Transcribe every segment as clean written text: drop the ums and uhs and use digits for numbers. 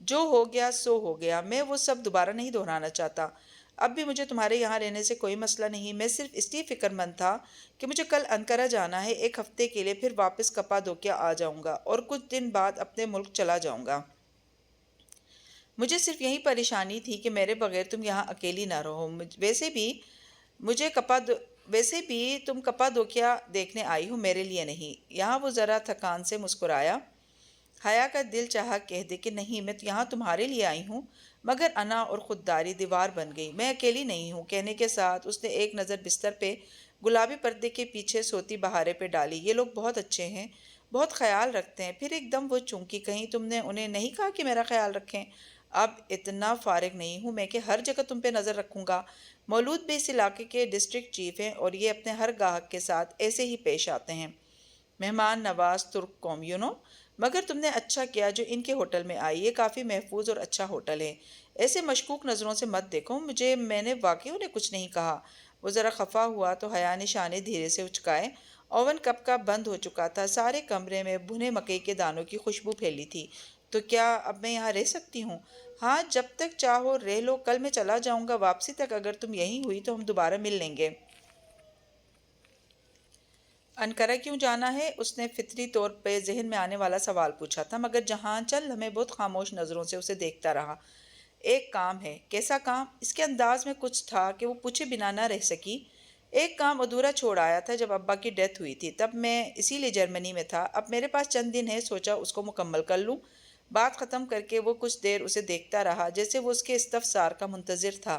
جو ہو گیا سو ہو گیا، میں وہ سب دوبارہ نہیں دہرانا چاہتا۔ اب بھی مجھے تمہارے یہاں رہنے سے کوئی مسئلہ نہیں، میں صرف اس لیے فکر مند تھا کہ مجھے کل انقرہ جانا ہے 1 ہفتے کے لیے، پھر واپس کپادوکیا آ جاؤں گا اور کچھ دن بعد اپنے ملک چلا جاؤں گا۔ مجھے صرف یہی پریشانی تھی کہ میرے بغیر تم یہاں اکیلی نہ رہو۔ مجھے ویسے بھی تم کپادوکیا دیکھنے آئی ہو، میرے لیے نہیں۔ یہاں وہ ذرا تھکان سے مسکرایا۔ حیا کا دل چاہا کہہ دے کہ نہیں، میں یہاں تمہارے لیے آئی ہوں، مگر انا اور خودداری دیوار بن گئی۔ میں اکیلی نہیں ہوں کہنے کے ساتھ اس نے ایک نظر بستر پہ گلابی پردے کے پیچھے سوتی بہارے پہ ڈالی۔ یہ لوگ بہت اچھے ہیں، بہت خیال رکھتے ہیں۔ پھر ایک دم وہ چونکی، کہیں تم نے انہیں نہیں کہا کہ میرا خیال رکھیں؟ اب اتنا فارغ نہیں ہوں میں کہ ہر جگہ تم پہ نظر رکھوں گا۔ مولود بھی اس علاقے کے ڈسٹرکٹ چیف ہیں اور یہ اپنے ہر گاہک کے ساتھ ایسے ہی پیش آتے ہیں۔ مہمان نواز ترک قوم مگر تم نے اچھا کیا جو ان کے ہوٹل میں آئی۔ یہ کافی محفوظ اور اچھا ہوٹل ہے۔ ایسے مشکوک نظروں سے مت دیکھو مجھے، میں نے واقعی انہیں کچھ نہیں کہا۔ وہ ذرا خفا ہوا تو حیا نے شانے دھیرے سے اچکائے۔ اوون کب کا بند ہو چکا تھا، سارے کمرے میں بھنے مکئی کے دانوں کی خوشبو پھیلی تھی۔ تو کیا اب میں یہاں رہ سکتی ہوں؟ ہاں، جب تک چاہو رہ لو، کل میں چلا جاؤں گا۔ واپسی تک اگر تم یہیں ہوئی تو ہم دوبارہ مل لیں گے۔ انقرہ کیوں جانا ہے؟ اس نے فطری طور پہ ذہن میں آنے والا سوال پوچھا تھا، مگر جہان چند لمحے بہت خاموش نظروں سے اسے دیکھتا رہا۔ ایک کام ہے۔ کیسا کام؟ اس کے انداز میں کچھ تھا کہ وہ پوچھے بنا نہ رہ سکی۔ ایک کام ادھورا چھوڑ آیا تھا جب ابا کی ڈیتھ ہوئی تھی، تب میں اسی لیے جرمنی میں تھا۔ اب میرے پاس چند دن ہے، سوچا اس کو مکمل کر لوں۔ بات ختم کر کے وہ کچھ دیر اسے دیکھتا رہا، جیسے وہ اس کے استفسار کا منتظر تھا،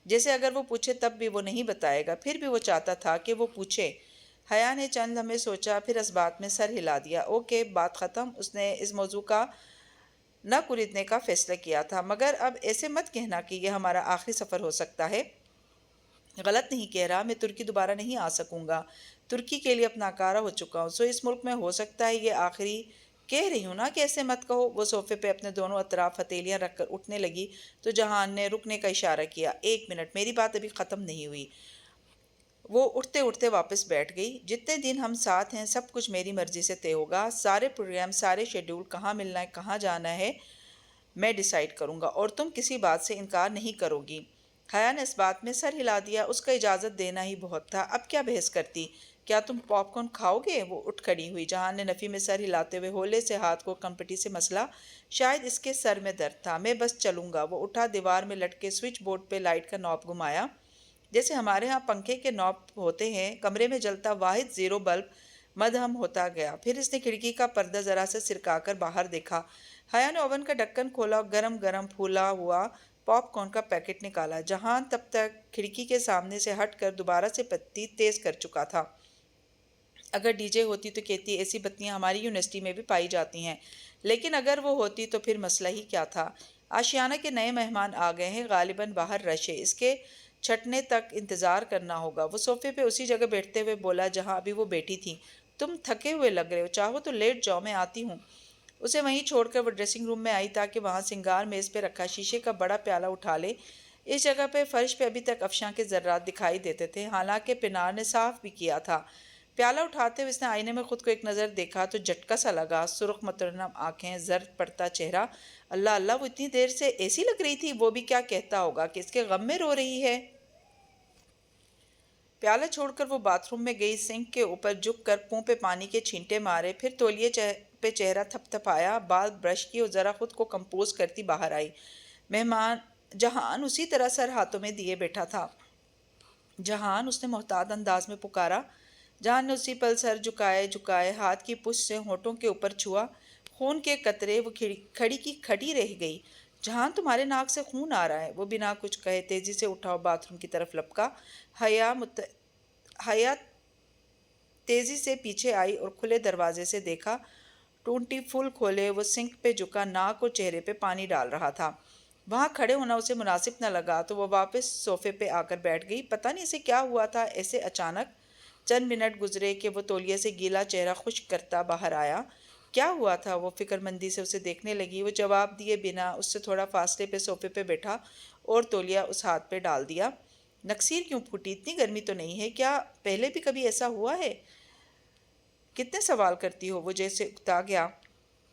جیسے اگر وہ پوچھے تب بھی وہ نہیں بتائے گا، پھر بھی وہ چاہتا تھا کہ وہ پوچھے۔ حیا نے چند لمحے سوچا، پھر اس بات میں سر ہلا دیا۔ اوکے، بات ختم۔ اس نے اس موضوع کا نہ کلیدنے کا فیصلہ کیا تھا، مگر اب ایسے مت کہنا کہ یہ ہمارا آخری سفر ہو سکتا ہے۔ غلط نہیں کہہ رہا، میں ترکی دوبارہ نہیں آ سکوں گا۔ ترکی کے لیے اپنا اکارہ ہو چکا ہوں، سو اس ملک میں ہو سکتا ہے یہ آخری۔ کہہ رہی ہوں نا کہ ایسے مت کہو۔ وہ صوفے پہ اپنے دونوں اطراف ہتھیلیاں رکھ کر اٹھنے لگی تو جہان نے رکنے کا اشارہ کیا۔ 1 منٹ، میری بات ابھی ختم نہیں ہوئی۔ وہ اٹھتے اٹھتے واپس بیٹھ گئی۔ جتنے دن ہم ساتھ ہیں سب کچھ میری مرضی سے طے ہوگا۔ سارے پروگرام، سارے شیڈول، کہاں ملنا ہے، کہاں جانا ہے، میں ڈیسائیڈ کروں گا اور تم کسی بات سے انکار نہیں کرو گی۔ حیا نے اس بات میں سر ہلا دیا۔ اس کا اجازت دینا ہی بہت تھا، اب کیا بحث کرتی۔ کیا تم پاپ کارن کھاؤ گے؟ وہ اٹھ کھڑی ہوئی۔ جہان نے نفی میں سر ہلاتے ہوئے ہولے سے ہاتھ کو کنپٹی سے مسلا۔ شاید اس کے سر میں درد تھا۔ میں بس چلوں گا۔ وہ اٹھا، دیوار میں لٹکے سوئچ بورڈ پہ لائٹ کا نوب گھمایا، جیسے ہمارے ہاں پنکھے کے نوب ہوتے ہیں۔ کمرے میں جلتا واحد زیرو بلب مدھم ہوتا گیا۔ پھر اس نے کھڑکی کا پردہ ذرا سے سرکا کر باہر دیکھا۔ حیا نے اوون کا ڈھکن کھولا اور گرم گرم پھولا ہوا پاپ کارن کا پیکٹ نکالا۔ جہان تب تک کھڑکی کے سامنے سے ہٹ کر دوبارہ سے بتی تیز کر چکا تھا۔ اگر ڈی جے ہوتی تو کہتی ایسی بتیاں ہماری یونیورسٹی میں بھی پائی جاتی ہیں، لیکن اگر وہ ہوتی تو پھر مسئلہ ہی کیا تھا۔ آشیانہ کے نئے مہمان آ گئے ہیں، غالباً باہر رش ہے، اس کے چھٹنے تک انتظار کرنا ہوگا۔ وہ صوفے پہ اسی جگہ بیٹھتے ہوئے بولا جہاں ابھی وہ بیٹھی تھی۔ تم تھکے ہوئے لگ رہے ہو، چاہو تو لیٹ جاؤ، میں آتی ہوں۔ اسے وہیں چھوڑ کر وہ ڈریسنگ روم میں آئی تاکہ وہاں سنگار میز پہ رکھا شیشے کا بڑا پیالہ اٹھا لے۔ اس جگہ پہ فرش پہ ابھی تک افشاں کے ذرات دکھائی دیتے تھے، حالانکہ پنار نے صاف بھی کیا تھا۔ پیالہ اٹھاتے ہوئے اس نے آئینے میں خود کو ایک نظر دیکھا تو جھٹکا سا لگا۔ سرخ مترنم آنکھیں، زرد پڑتا چہرہ۔ اللہ اللہ، وہ اتنی دیر سے ایسی لگ رہی تھی۔ وہ بھی کیا کہتا ہوگا کہ اس کے غم میں رو رہی ہے۔ پیالہ چھوڑ کر وہ باتھ روم میں گئی، سنک کے اوپر جھک کر منہ پہ پانی کے چھینٹے مارے، پھر تولیے پہ چہرہ تھپ تھپایا، بال برش کی اور ذرا خود کو کمپوز کرتی باہر آئی۔ جہان اسی طرح سر ہاتھوں میں دیے بیٹھا تھا۔ جہان، اس نے محتاط انداز میں پکارا۔ جہان نے اسی پل سر جھکائے ہاتھ کی پشت سے ہونٹوں کے اوپر چھوا۔ خون کے قطرے۔ وہ کھڑی کی کھڑی رہ گئی۔ جہان، تمہارے ناک سے خون آ رہا ہے۔ وہ بنا کچھ کہے تیزی سے اٹھا اور باتھ روم کی طرف لپکا۔ حیا تیزی سے پیچھے آئی اور کھلے دروازے سے دیکھا۔ ٹونٹی فل کھولے وہ سنک پہ جھکا ناک اور چہرے پہ پانی ڈال رہا تھا۔ وہاں کھڑے ہونا اسے مناسب نہ لگا تو وہ واپس صوفے پہ آ کر بیٹھ گئی۔ پتہ نہیں اسے کیا ہوا تھا، ایسے اچانک۔ چند منٹ گزرے کہ وہ تولیے سے گیلا چہرہ خشک کرتا باہر آیا۔ کیا ہوا تھا؟ وہ فکر مندی سے اسے دیکھنے لگی۔ وہ جواب دیے بنا اس سے تھوڑا فاصلے پہ صوفے پہ بیٹھا اور تولیہ اس ہاتھ پہ ڈال دیا۔ نکسیر کیوں پھوٹی؟ اتنی گرمی تو نہیں ہے؟ کیا پہلے بھی کبھی ایسا ہوا ہے؟ کتنے سوال کرتی ہو؟ وہ جیسے اکتا گیا۔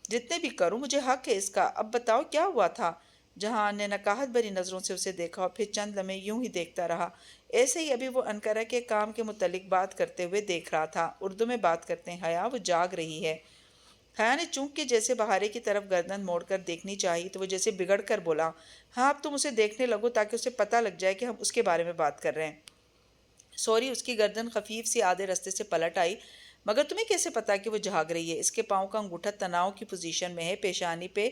جتنے بھی کروں مجھے حق ہے اس کا، اب بتاؤ کیا ہوا تھا؟ جہان نے نکاہت بھری نظروں سے اسے دیکھا اور پھر چند لمحے یوں ہی دیکھتا رہا، ایسے ہی ابھی وہ انقرہ کے کام کے متعلق بات کرتے ہوئے دیکھ رہا تھا۔ اردو میں بات کرتے ہیں حیا، وہ جاگ رہی ہے۔ حیا نے چونک کے جیسے بہارے کی طرف گردن موڑ کر دیکھنی چاہی تو وہ جیسے بگڑ کر بولا، ہاں اب تم اسے دیکھنے لگو تاکہ اسے پتہ لگ جائے کہ ہم اس کے بارے میں بات کر رہے ہیں۔ سوری، اس کی گردن خفیف سی آدھے رستے سے پلٹ آئی۔ مگر تمہیں کیسے پتا کہ وہ جھاگ رہی ہے؟ اس کے پاؤں کا انگوٹھا تناؤ کی پوزیشن میں ہے، پیشانی پہ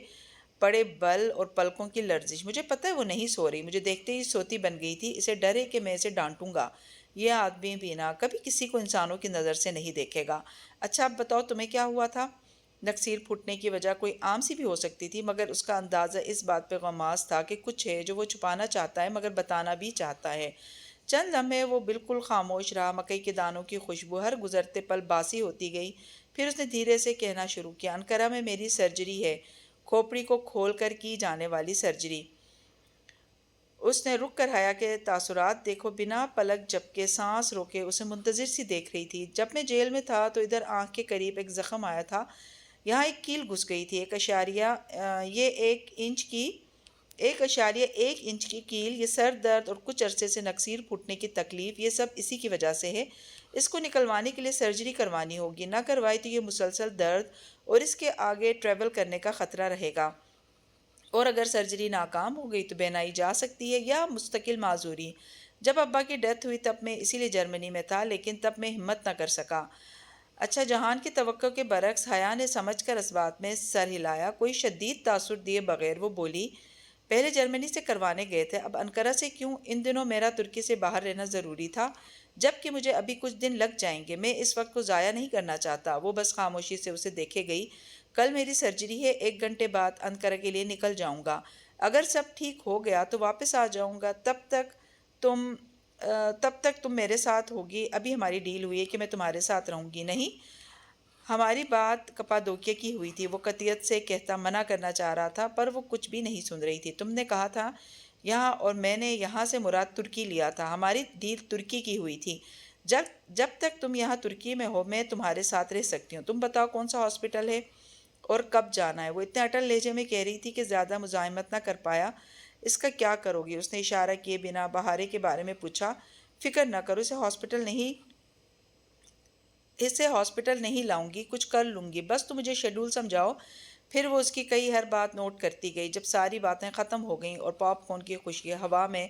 پڑے بل اور پلکوں کی لرزش۔ مجھے پتا ہے وہ نہیں سو رہی، مجھے دیکھتے ہی سوتی بن گئی تھی، اسے ڈر ہے کہ میں اسے ڈانٹوں گا۔ یہ آدمی بھی نہ کبھی کسی کو انسانوں کی نظر سے نہیں دیکھے گا۔ اچھا اب بتاؤ تمہیں کیا ہوا تھا؟ نکسیر پھوٹنے کی وجہ کوئی عام سی بھی ہو سکتی تھی، مگر اس کا اندازہ اس بات پہ غماز تھا کہ کچھ ہے جو وہ چھپانا چاہتا ہے مگر بتانا بھی چاہتا ہے۔ چند لمحے وہ بالکل خاموش رہا، مکئی کے دانوں کی خوشبو ہر گزرتے پل باسی ہوتی گئی۔ پھر اس نے دھیرے سے کہنا شروع کیا، انقرہ میں میری سرجری ہے، کھوپڑی کو کھول کر کی جانے والی سرجری۔ اس نے رک کر حیا کے تاثرات دیکھو، بنا پلک جھپکے سانس روکے اسے منتظر سی دیکھ رہی تھی۔ جب میں جیل میں تھا تو ادھر آنکھ کے قریب ایک زخم آیا تھا، یہاں ایک کیل گھس گئی تھی، یہ 1.1 انچ کی کیل، یہ سر درد اور کچھ عرصے سے نکسیر پھوٹنے کی تکلیف، یہ سب اسی کی وجہ سے ہے۔ اس کو نکلوانے کے لیے سرجری کروانی ہوگی، نہ کروائی تو یہ مسلسل درد اور اس کے آگے ٹریول کرنے کا خطرہ رہے گا، اور اگر سرجری ناکام ہو گئی تو بینائی جا سکتی ہے یا مستقل معذوری۔ جب ابا کی ڈیتھ ہوئی تب میں اسی لیے جرمنی میں تھا، لیکن تب میں ہمت نہ کر سکا۔ اچھا، جہان کی توقع کے برعکس حیا نے سمجھ کر اس بات میں سر ہلایا، کوئی شدید تاثر دیے بغیر وہ بولی، پہلے جرمنی سے کروانے گئے تھے، اب انقرہ سے کیوں؟ ان دنوں میرا ترکی سے باہر رہنا ضروری تھا، جبکہ مجھے ابھی کچھ دن لگ جائیں گے، میں اس وقت کو ضائع نہیں کرنا چاہتا۔ وہ بس خاموشی سے اسے دیکھے گئی۔ کل میری سرجری ہے، 1 گھنٹے بعد انقرہ کے لیے نکل جاؤں گا، اگر سب ٹھیک ہو گیا تو واپس آ جاؤں گا، تم تب تک تم میرے ساتھ ہوگی۔ ابھی ہماری ڈیل ہوئی ہے کہ میں تمہارے ساتھ رہوں گی، نہیں؟ ہماری بات کپادوکیا کی ہوئی تھی، وہ قطعیت سے کہتا منع کرنا چاہ رہا تھا، پر وہ کچھ بھی نہیں سن رہی تھی۔ تم نے کہا تھا یہاں، اور میں نے یہاں سے مراد ترکی لیا تھا، ہماری ڈیل ترکی کی ہوئی تھی۔ جب تک تم یہاں ترکی میں ہو میں تمہارے ساتھ رہ سکتی ہوں۔ تم بتاؤ کون سا ہاسپٹل ہے اور کب جانا ہے؟ وہ اتنے اٹل لہجے میں کہہ رہی تھی کہ زیادہ مزاحمت نہ کر پایا۔ اس کا کیا کرو گی؟ اس نے اشارہ کیے بنا بہارے کے بارے میں پوچھا۔ فکر نہ کرو، اسے ہاسپٹل نہیں لاؤں گی، کچھ کر لوں گی، بس تم مجھے شیڈول سمجھاؤ۔ پھر وہ اس کی کئی ہر بات نوٹ کرتی گئی۔ جب ساری باتیں ختم ہو گئیں اور پاپ کارن کی خوشی ہوا میں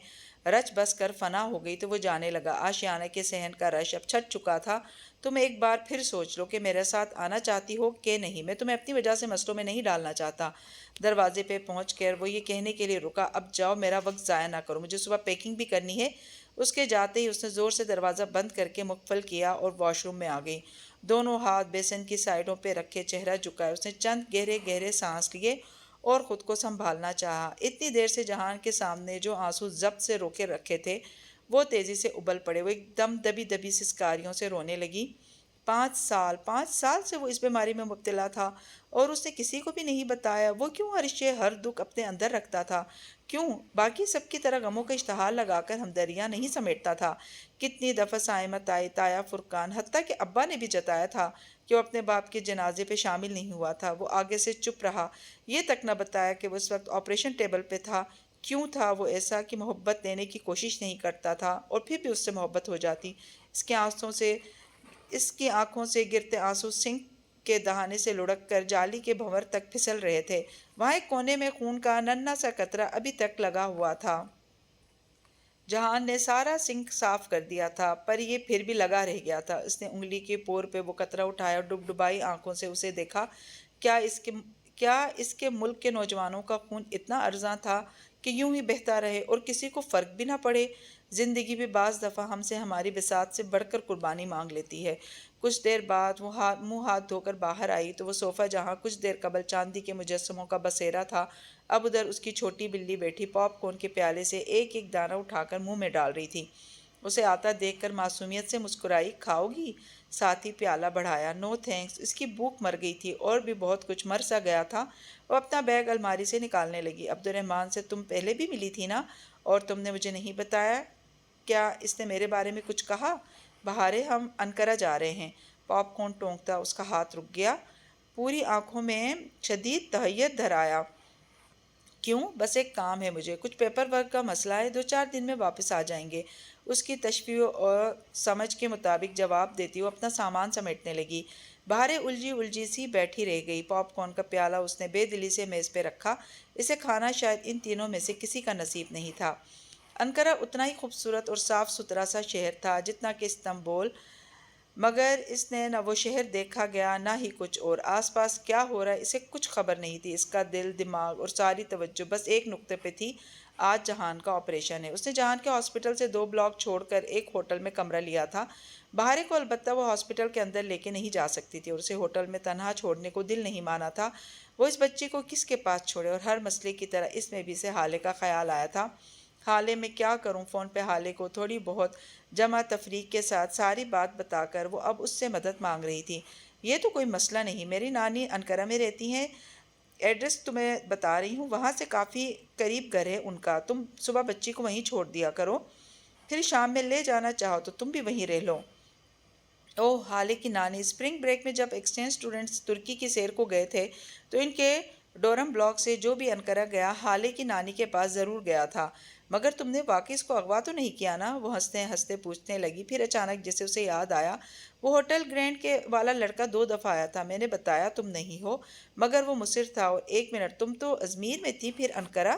رچ بس کر فنا ہو گئی تو وہ جانے لگا۔ آشیانہ کے صحن کا رش اب چھٹ چکا تھا۔ تم ایک بار پھر سوچ لو کہ میرے ساتھ آنا چاہتی ہو کہ نہیں، میں تمہیں اپنی وجہ سے مسئلوں میں نہیں ڈالنا چاہتا۔ دروازے پہ پہنچ کر وہ یہ کہنے کے لیے رکا، اب جاؤ، میرا وقت ضائع نہ کرو، مجھے صبح پیکنگ بھی کرنی ہے۔ اس کے جاتے ہی اس نے زور سے دروازہ بند کر کے مقفل کیا اور واش روم میں آ گئی۔ دونوں ہاتھ بیسن کی سائڈوں پہ رکھے چہرہ جھکائے اس نے چند گہرے گہرے سانس لیے اور خود کو سنبھالنا چاہا۔ اتنی دیر سے جہان کے سامنے جو آنسو ضبط سے روکے رکھے تھے وہ تیزی سے ابل پڑے۔ وہ ایک دم دبی دبی سسکاریوں سے رونے لگی۔ 5 سال سے وہ اس بیماری میں مبتلا تھا اور اس نے کسی کو بھی نہیں بتایا۔ وہ کیوں ہر شے ہر دکھ اپنے اندر رکھتا تھا؟ کیوں باقی سب کی طرح غموں کا اشتہار لگا کر ہمدردیاں نہیں سمیٹتا تھا؟ کتنی دفعہ سائمت آئی، تایا فرقان، حتیٰ کہ ابا نے بھی جتایا تھا کہ وہ اپنے باپ کے جنازے پہ شامل نہیں ہوا تھا۔ وہ آگے سے چپ رہا، یہ تک نہ بتایا کہ وہ اس وقت آپریشن ٹیبل پہ تھا۔ کیوں تھا وہ ایسا کہ محبت لینے کی کوشش نہیں کرتا تھا اور پھر بھی اس سے محبت ہو جاتی؟ اس کی آنکھوں سے گرتے آنسو سنک کے دہانے سے لڑک کر جالی کے بھنور تک پھسل رہے تھے۔ وہاں ایک کونے میں خون کا ننھا سا قطرہ ابھی تک لگا ہوا تھا۔ جہان نے سارا سنک صاف کر دیا تھا پر یہ پھر بھی لگا رہ گیا تھا۔ اس نے انگلی کے پور پہ وہ قطرہ اٹھایا اور ڈبڈبائی آنکھوں سے اسے دیکھا۔ کیا اس کے ملک کے نوجوانوں کا خون اتنا ارزاں تھا کہ یوں ہی بہتا رہے اور کسی کو فرق بھی نہ پڑے؟ زندگی بھی بعض دفعہ ہم سے ہماری بساط سے بڑھ کر قربانی مانگ لیتی ہے۔ کچھ دیر بعد وہ منہ ہاتھ دھو کر باہر آئی تو وہ صوفہ جہاں کچھ دیر قبل چاندی کے مجسموں کا بسیرا تھا اب ادھر اس کی چھوٹی بلی بیٹھی پاپ کارن کے پیالے سے ایک ایک دانہ اٹھا کر منہ میں ڈال رہی تھی۔ اسے آتا دیکھ کر معصومیت سے مسکرائی۔ کھاؤ گی؟ ساتھ ہی پیالہ بڑھایا۔ نو تھینکس۔ اس کی بھوک مر گئی تھی اور بھی بہت کچھ مر سا گیا تھا۔ وہ اپنا بیگ الماری سے نکالنے لگی۔ عبدالرحمن سے تم پہلے بھی ملی تھی نا، اور تم نے مجھے نہیں بتایا؟ کیا اس نے میرے بارے میں کچھ کہا؟ بہارے، ہم انقرہ جا رہے ہیں۔ پاپ کارن ٹونکتا اس کا ہاتھ رک گیا۔ پوری آنکھوں میں شدید تہیت دھر آیا۔ کیوں؟ بس ایک کام ہے مجھے، کچھ پیپر ورک کا مسئلہ ہے، 2-4 دن میں واپس آ جائیں گے۔ اس کی تشویح اور سمجھ کے مطابق جواب دیتی وہ اپنا سامان سمیٹنے لگی۔ بہارے الجھی الجھی سی بیٹھی رہ گئی۔ پاپ کارن کا پیالہ اس نے بے دلی سے میز پہ رکھا۔ اسے کھانا شاید ان تینوں میں سے کسی کا نصیب نہیں تھا۔ انقرہ اتنا ہی خوبصورت اور صاف ستھرا سا شہر تھا جتنا کہ استنبول، مگر اس نے نہ وہ شہر دیکھا گیا نہ ہی کچھ اور۔ آس پاس کیا ہو رہا ہے اسے کچھ خبر نہیں تھی۔ اس کا دل، دماغ اور ساری توجہ بس ایک نقطے پہ تھی، آج جہان کا آپریشن ہے۔ اس نے جہان کے ہاسپٹل سے 2 بلاک چھوڑ کر ایک ہوٹل میں کمرہ لیا تھا۔ بہارے کو البتہ وہ ہاسپٹل کے اندر لے کے نہیں جا سکتی تھی اور اسے ہوٹل میں تنہا چھوڑنے کو دل نہیں مانا تھا۔ وہ اس بچی کو کس کے پاس چھوڑے؟ اور ہر مسئلے کی طرح اس میں بھی اسے حالے کا خیال آیا تھا۔ حالے میں کیا کروں؟ فون پہ حالے کو تھوڑی بہت جمع تفریق کے ساتھ ساری بات بتا کر وہ اب اس سے مدد مانگ رہی تھی۔ یہ تو کوئی مسئلہ نہیں، میری نانی انقرہ میں رہتی ہیں، ایڈریس تمہیں بتا رہی ہوں، وہاں سے کافی قریب گھر ہے ان کا، تم صبح بچی کو وہیں چھوڑ دیا کرو، پھر شام میں لے جانا چاہو تو تم بھی وہیں رہ لو۔ اوہ، حالے کی نانی! اسپرنگ بریک میں جب ایکسچینج اسٹوڈنٹس ترکی کی سیر کو گئے تھے تو ان کے ڈورم بلاک سے جو بھی انقرہ گیا حالے کی نانی کے پاس ضرور گیا تھا۔ مگر تم نے واقعی اس کو اغوا تو نہیں کیا نا؟ وہ ہنستے ہنستے پوچھنے لگی۔ پھر اچانک جیسے اسے یاد آیا، وہ ہوٹل گرینڈ کے والا لڑکا 2 دفعہ آیا تھا، میں نے بتایا تم نہیں ہو، مگر وہ مصر تھا۔ اور ایک منٹ، تم تو ازمیر میں تھی پھر انقرہ؟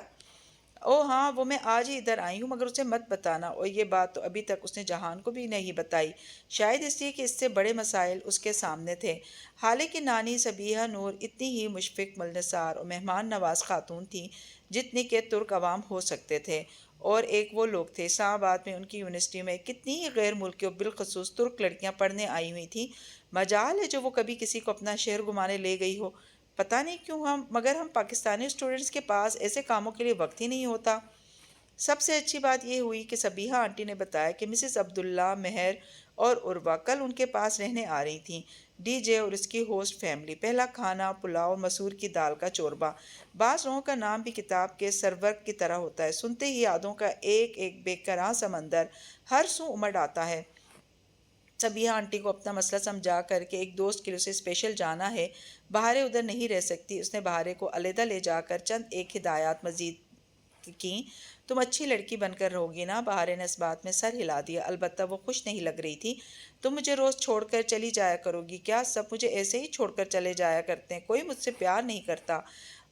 اوہ ہاں، وہ میں آج ہی ادھر آئی ہوں، مگر اسے مت بتانا۔ اور یہ بات تو ابھی تک اس نے جہان کو بھی نہیں بتائی، شاید اس لیے کہ اس سے بڑے مسائل اس کے سامنے تھے۔ حالے کی نانی صبیحہ نور اتنی ہی مشفق، ملنسار اور مہمان نواز خاتون تھیں جتنی کہ ترک عوام ہو سکتے تھے۔ اور ایک وہ لوگ تھے، اسلام آباد میں ان کی یونیورسٹی میں کتنی ہی غیر ملکی اور بالخصوص ترک لڑکیاں پڑھنے آئی ہوئی تھیں، مجال ہے جو وہ کبھی کسی کو اپنا شہر گھمانے لے گئی ہو۔ پتہ نہیں کیوں مگر ہم پاکستانی اسٹوڈنٹس کے پاس ایسے کاموں کے لیے وقت ہی نہیں ہوتا۔ سب سے اچھی بات یہ ہوئی کہ صبیحہ آنٹی نے بتایا کہ مسز عبداللہ، مہر اور عروہ کل ان کے پاس رہنے آ رہی تھیں۔ ڈی جے اور اس کی ہوسٹ فیملی۔ پہلا کھانا پلاؤ مسور کی دال کا چوربا۔ بعض لوگوں کا نام بھی کتاب کے سرورق کی طرح ہوتا ہے، سنتے ہی یادوں کا ایک ایک بے کراں سمندر ہر سو امڑ آتا ہے۔ صبیحہ آنٹی کو اپنا مسئلہ سمجھا کر کہ ایک دوست کے لیے اسے اسپیشل جانا ہے، بہارے ادھر نہیں رہ سکتی، اس نے بہارے کو علیحدہ لے جا کر چند ایک ہدایات مزید کیں۔ تم اچھی لڑکی بن کر رہو گی نا؟ بہارے نے اس بات میں سر ہلا دیا، البتہ وہ خوش نہیں لگ رہی تھی۔ تم مجھے روز چھوڑ کر چلی جایا کرو گی کیا؟ سب مجھے ایسے ہی چھوڑ کر چلے جایا کرتے ہیں، کوئی مجھ سے پیار نہیں کرتا۔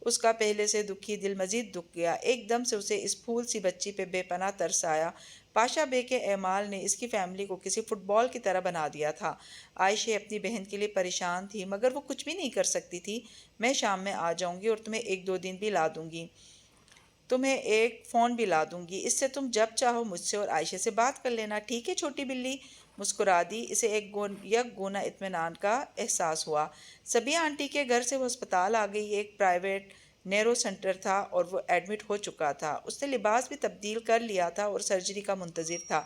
اس کا پہلے سے دکھی دل مزید دکھ گیا۔ ایک دم سے اسے اس پھول سی بچی پہ بے پناہ ترس آیا۔ پاشا بے کے اعمال نے اس کی فیملی کو کسی فٹ بال کی طرح بنا دیا تھا۔ عائشہ اپنی بہن کے لیے پریشان تھی، مگر وہ کچھ بھی نہیں کر سکتی تھی۔ میں شام میں آ جاؤں گی اور تمہیں 1-2 دن بھی لا دوں گی، تمہیں ایک فون بھی لا دوں گی، اس سے تم جب چاہو مجھ سے اور عائشہ سے بات کر لینا، ٹھیک ہے چھوٹی بلی؟ مسکرا دی۔ اسے ایک یک گونا اطمینان کا احساس ہوا۔ صبیحہ آنٹی کے گھر سے وہ ہسپتال آ گئی، ایک پرائیویٹ نیرو سینٹر تھا اور وہ ایڈمٹ ہو چکا تھا۔ اس نے لباس بھی تبدیل کر لیا تھا اور سرجری کا منتظر تھا۔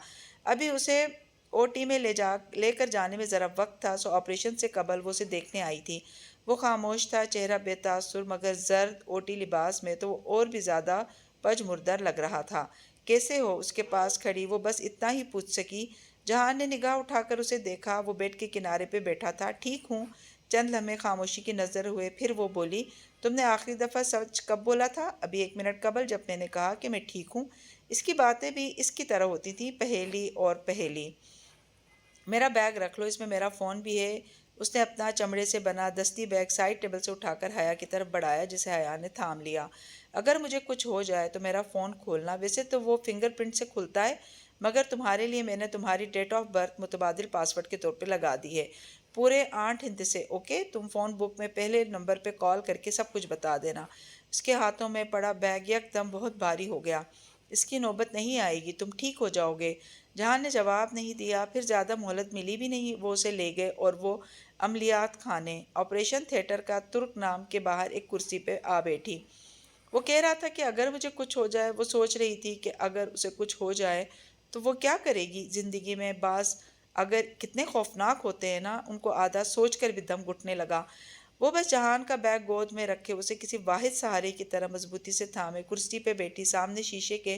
ابھی اسے او ٹی میں لے کر جانے میں ذرا وقت تھا، سو آپریشن سے قبل وہ اسے دیکھنے آئی تھی۔ وہ خاموش تھا، چہرہ بے تاثر، مگر زرد او ٹی لباس میں تو وہ اور بھی زیادہ پجمردہ لگ رہا تھا۔ کیسے ہو؟ اس کے پاس کھڑی وہ بس اتنا ہی پوچھ سکی۔ جہان نے نگاہ اٹھا کر اسے دیکھا، وہ بیڈ کے کنارے پہ بیٹھا تھا۔ ٹھیک ہوں۔ چند لمحے خاموشی کی نظر ہوئے، پھر وہ بولی، تم نے آخری دفعہ سچ کب بولا تھا؟ ابھی 1 منٹ قبل، جب میں نے کہا کہ میں ٹھیک ہوں۔ اس کی باتیں بھی اس کی طرح ہوتی تھیں، پہیلی اور پہیلی۔ میرا بیگ رکھ لو، اس میں میرا فون بھی ہے۔ اس نے اپنا چمڑے سے بنا دستی بیگ سائڈ ٹیبل سے اٹھا کر حیا کی طرف بڑھایا، جسے حیا نے تھام لیا۔ اگر مجھے کچھ ہو جائے تو میرا فون کھولنا، ویسے تو وہ فنگر پرنٹ سے کھلتا ہے، مگر تمہارے لیے میں نے تمہاری ڈیٹ آف برتھ متبادل پاسورڈ کے طور پہ لگا دی ہے، پورے 8 ہندسے، اوکے؟ تم فون بک میں پہلے نمبر پہ کال کر کے سب کچھ بتا دینا۔ اس کے ہاتھوں میں پڑا بیگ یک دم بہت بھاری ہو گیا۔ اس کی نوبت نہیں آئے گی، تم ٹھیک ہو جاؤ گے۔ جہان نے جواب نہیں دیا، پھر زیادہ مہلت ملی بھی نہیں، وہ اسے لے گئے اور وہ عملیات خانے، آپریشن تھیٹر کا ترک نام کے باہر ایک کرسی پہ آ بیٹھی۔ وہ کہہ رہا تھا کہ اگر مجھے کچھ ہو جائے، وہ سوچ رہی تھی کہ اگر اسے کچھ ہو جائے تو وہ کیا کرے گی زندگی میں۔ بعض اگر کتنے خوفناک ہوتے ہیں نا، ان کو آدھا سوچ کر بھی دم گھٹنے لگا۔ وہ بس جہان کا بیگ گود میں رکھے اسے کسی واحد سہارے کی طرح مضبوطی سے تھامے کرسی پہ بیٹھی، سامنے شیشے کے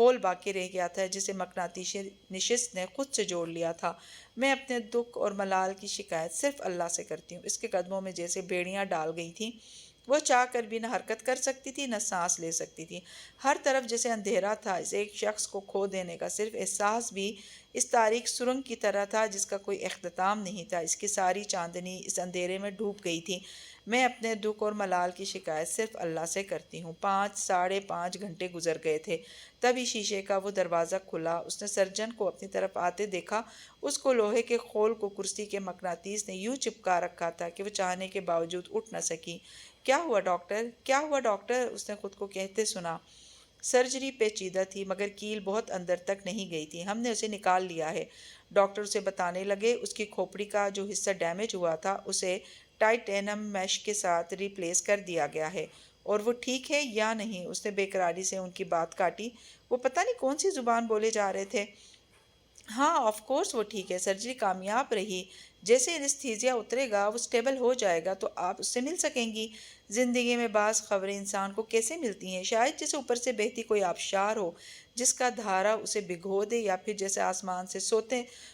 خول باقی رہ گیا تھا جسے مقناطیسی نشست نے خود سے جوڑ لیا تھا۔ میں اپنے دکھ اور ملال کی شکایت صرف اللہ سے کرتی ہوں۔ اس کے قدموں میں جیسے بیڑیاں ڈال گئی تھیں۔ وہ چاہ کر بھی نہ حرکت کر سکتی تھی نہ سانس لے سکتی تھی۔ ہر طرف جیسے اندھیرا تھا۔ اس ایک شخص کو کھو دینے کا صرف احساس بھی اس تاریک سرنگ کی طرح تھا جس کا کوئی اختتام نہیں تھا۔ اس کی ساری چاندنی اس اندھیرے میں ڈوب گئی تھی۔ میں اپنے دکھ اور ملال کی شکایت صرف اللہ سے کرتی ہوں۔ 5 ساڑھے 5 گھنٹے گزر گئے تھے۔ تبھی شیشے کا وہ دروازہ کھلا۔ اس نے سرجن کو اپنی طرف آتے دیکھا۔ اس کو لوہے کے خول کو کرسی کے مقناطیس نے یوں چپکا رکھا تھا کہ وہ چاہنے کے باوجود اٹھ نہ سکی۔ کیا ہوا ڈاکٹر؟ کیا ہوا ڈاکٹر؟ اس نے خود کو کہتے سنا۔ سرجری پیچیدہ تھی مگر کیل بہت اندر تک نہیں گئی تھی۔ ہم نے اسے نکال لیا ہے۔ ڈاکٹر اسے بتانے لگے۔ اس کی کھوپڑی کا جو حصہ ڈیمیج ہوا تھا اسے ٹائٹینم میش کے ساتھ ریپلیس کر دیا گیا ہے۔ اور وہ ٹھیک ہے یا نہیں؟ اس نے بے قراری سے ان کی بات کاٹی۔ وہ پتہ نہیں کون سی زبان بولے جا رہے تھے۔ ہاں آف کورس وہ ٹھیک ہے۔ سرجری کامیاب رہی۔ جیسے انستھیزیا اترے گا وہ سٹیبل ہو جائے گا تو آپ اس سے مل سکیں گی۔ زندگی میں بعض خبریں انسان کو کیسے ملتی ہیں؟ شاید جیسے اوپر سے بہتی کوئی آبشار ہو جس کا دھارا اسے بھگو دے، یا پھر جیسے آسمان سے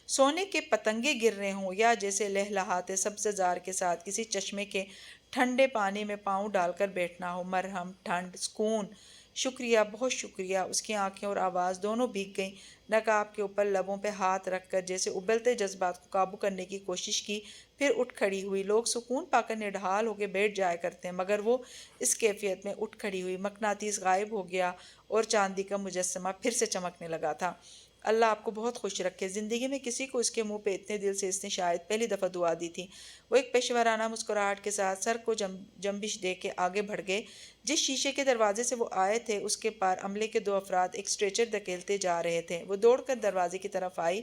سونے کے پتنگے گر رہے ہوں، یا جیسے لہلہاتے سبز زار کے ساتھ کسی چشمے کے ٹھنڈے پانی میں پاؤں ڈال کر بیٹھنا ہو۔ مرہم، ٹھنڈ، سکون۔ شکریہ، بہت شکریہ۔ اس کی آنکھیں اور آواز دونوں بھیگ گئیں۔ نقاب کے اوپر لبوں پہ ہاتھ رکھ کر جیسے ابلتے جذبات کو قابو کرنے کی کوشش کی، پھر اٹھ کھڑی ہوئی۔ لوگ سکون پا کر نڈھال ہو کے بیٹھ جایا کرتے ہیں مگر وہ اس کیفیت میں اٹھ کھڑی ہوئی۔ مقناطیس غائب ہو گیا اور چاندی کا مجسمہ پھر سے چمکنے لگا تھا۔ اللہ آپ کو بہت خوش رکھے۔ زندگی میں کسی کو اس کے منہ پہ اتنے دل سے اس نے شاید پہلی دفعہ دعا دی تھی۔ وہ ایک پیشورانہ مسکراہٹ کے ساتھ سر کو جنبش دے کے آگے بڑھ گئے۔ جس شیشے کے دروازے سے وہ آئے تھے اس کے پار عملے کے 2 افراد ایک اسٹریچر دھکیلتے جا رہے تھے۔ وہ دوڑ کر دروازے کی طرف آئی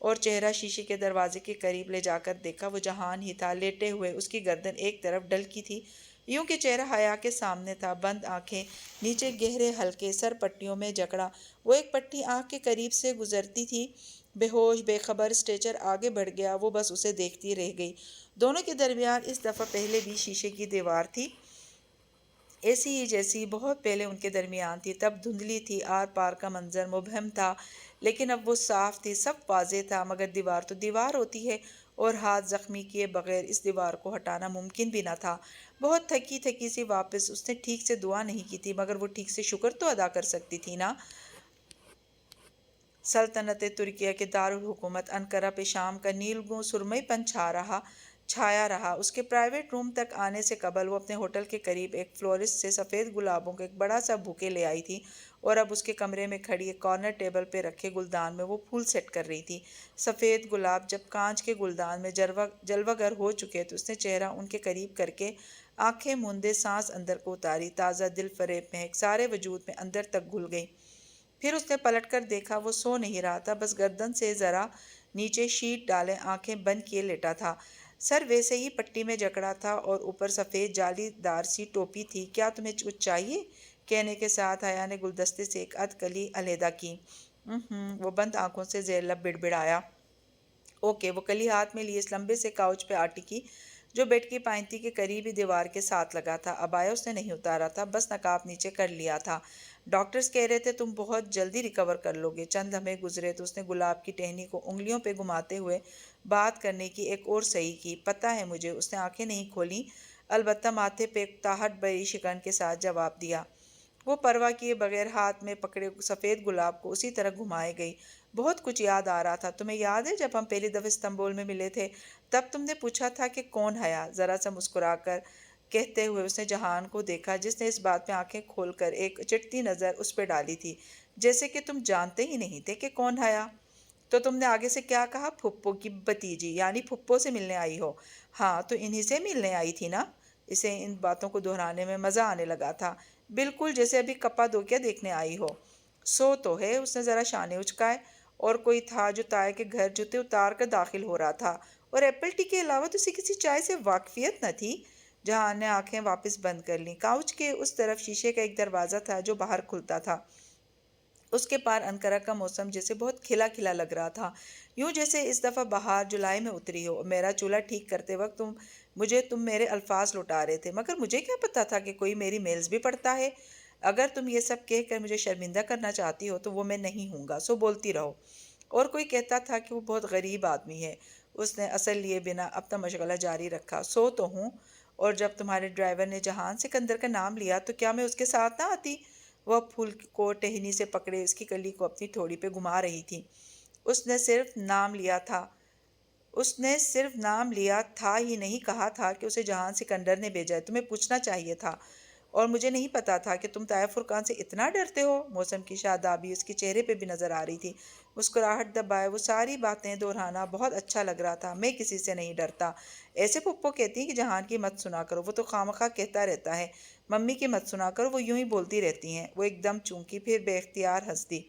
اور چہرہ شیشے کے دروازے کے قریب لے جا کر دیکھا۔ وہ جہان ہی تھا، لیٹے ہوئے، اس کی گردن ایک طرف ڈھلکی تھی، یوں کہ چہرہ حیا کے سامنے تھا۔ بند آنکھیں، نیچے گہرے حلقے، سر پٹیوں میں جکڑا۔ وہ ایک پٹی آنکھ کے قریب سے گزرتی تھی۔ بے ہوش، بے خبر اسٹریچر آگے بڑھ گیا۔ وہ بس اسے دیکھتی رہ گئی۔ دونوں کے درمیان اس دفعہ پہلے بھی شیشے کی دیوار تھی، ایسی ہی جیسی بہت پہلے ان کے درمیان تھی۔ تب دھندلی تھی، آر پار کا منظر مبہم تھا، لیکن اب وہ صاف تھی، سب واضح تھا۔ مگر دیوار تو دیوار ہوتی ہے، اور ہاتھ زخمی کیے بغیر اس دیوار کو ہٹانا ممکن بھی نہ تھا۔ بہت تھکی تھکی سی واپس۔ اس نے ٹھیک سے دعا نہیں کی تھی مگر وہ ٹھیک سے شکر تو ادا کر سکتی تھی نا۔ سلطنت ترکیہ کے دارالحکومت انقرہ پہ شام کا نیلگوں سرمئی پن چھایا رہا۔ اس کے پرائیویٹ روم تک آنے سے قبل وہ اپنے ہوٹل کے قریب ایک فلورسٹ سے سفید گلابوں کا ایک بڑا سا بوکے لے آئی تھی، اور اب اس کے کمرے میں کھڑی ایک کارنر ٹیبل پہ رکھے گلدان میں وہ پھول سیٹ کر رہی تھی۔ سفید گلاب جب کانچ کے گلدان میں جلوہ گر ہو چکے تو اس نے چہرہ ان کے قریب کر کے آنکھیں موندے سانس اندر کو اتاری۔ تازہ دل فریب مہک سارے وجود میں اندر تک گھل گئی۔ پھر اس نے پلٹ کر دیکھا، وہ سو نہیں رہا تھا، بس گردن سے ذرا نیچے شیٹ ڈالے آنکھیں بند کیے لیٹا تھا۔ سر ویسے ہی پٹی میں جکڑا تھا اور اوپر سفید جالی دار سی ٹوپی تھی۔ کیا تمہیں کچھ چاہیے؟ کہنے کے ساتھ حیا نے گلدستے سے ایک ادھ کلی علیحدہ کی۔ وہ بند آنکھوں سے زیر لب بڑبڑایا۔ اوکے۔ وہ کلی ہاتھ میں لیے اس لمبے سے کاؤچ پہ آ ٹکی جو بیڈ کی پائنتی کے قریب ہی دیوار کے ساتھ لگا تھا۔ عبایا اس نے نہیں اتارا تھا، بس نقاب نیچے کر لیا تھا۔ ڈاکٹرز کہہ رہے تھے تم بہت جلدی ریکور کر لو گے۔ چند لمحے گزرے تو اس نے گلاب کی ٹہنی کو انگلیوں پہ گھماتے ہوئے بات کرنے کی ایک اور صحیح کی۔ پتہ ہے مجھے۔ اس نے آنکھیں نہیں کھولیں، البتہ ماتھے پہ ایک تاحٹ بھری شکن کے ساتھ جواب دیا۔ وہ پرواہ کیے بغیر ہاتھ میں پکڑے سفید گلاب کو اسی طرح گھمائے گئی۔ بہت کچھ یاد آ رہا تھا۔ تمہیں یاد ہے جب ہم پہلی دفعہ استنبول میں ملے تھے، تب تم نے پوچھا تھا کہ کون حیا؟ ذرا سا مسکرا کر کہتے ہوئے اس نے جہان کو دیکھا جس نے اس بات میں آنکھیں کھول کر ایک چٹتی نظر اس پہ ڈالی تھی، جیسے کہ تم جانتے ہی نہیں تھے کہ کون حیا۔ تو تم نے آگے سے کیا کہا؟ پھپھو کی بھتیجی، یعنی پھپھو سے ملنے آئی ہو؟ ہاں تو انہی سے ملنے آئی تھی نا۔ اسے ان باتوں کو دہرانے میں مزہ آنے لگا تھا، بالکل جیسے ابھی کپادوکیا دیکھنے آئی ہو۔ سو تو ہے۔ اس نے ذرا شانے اچکائے۔ اور کوئی تھا جو تائے کے گھر جوتے اتار کر داخل ہو رہا تھا، اور ایپل ٹی کے علاوہ تو اسے کسی چائے سے واقفیت نہ تھی۔ جہان نے آنکھیں واپس بند کر لیں۔ کاؤچ کے اس طرف شیشے کا ایک دروازہ تھا جو باہر کھلتا تھا۔ اس کے پار انقرہ کا موسم جیسے بہت کھلا کھلا لگ رہا تھا، یوں جیسے اس دفعہ بہار جولائی میں اتری ہو۔ میرا چولہا ٹھیک کرتے وقت تم میرے الفاظ لوٹا رہے تھے، مگر مجھے کیا پتا تھا کہ کوئی میری میلز بھی پڑھتا ہے۔ اگر تم یہ سب کہہ کر مجھے شرمندہ کرنا چاہتی ہو تو وہ میں نہیں ہوں گا، سو بولتی رہو۔ اور کوئی کہتا تھا کہ وہ بہت غریب آدمی ہے۔ اس نے اصل لیے بنا اپنا مشغلہ جاری رکھا۔ سو تو ہوں، اور جب تمہارے ڈرائیور نے جہان سکندر کا نام لیا تو کیا میں اس کے ساتھ نہ آتی؟ وہ پھول کو ٹہنی سے پکڑے اس کی کلی کو اپنی تھوڑی پہ گھما رہی تھی۔ اس نے صرف نام لیا تھا ہی نہیں کہا تھا کہ اسے جہان سکندر نے بھیجا ہے۔ تمہیں پوچھنا چاہیے تھا، اور مجھے نہیں پتا تھا کہ تم طائف فرقان سے اتنا ڈرتے ہو۔ موسم کی شادابی اس کے چہرے پہ بھی نظر آ رہی تھی۔ مسکراہٹ دبائے وہ ساری باتیں دہرانا بہت اچھا لگ رہا تھا۔ میں کسی سے نہیں ڈرتا۔ ایسے پھپھو کہتی ہیں کہ جہان کی مت سنا کرو، وہ تو خواہ کہتا رہتا ہے۔ ممی کی مت سنا کرو، وہ یوں ہی بولتی رہتی ہیں۔ وہ ایک دم چونکی، پھر بے اختیار ہنس دی۔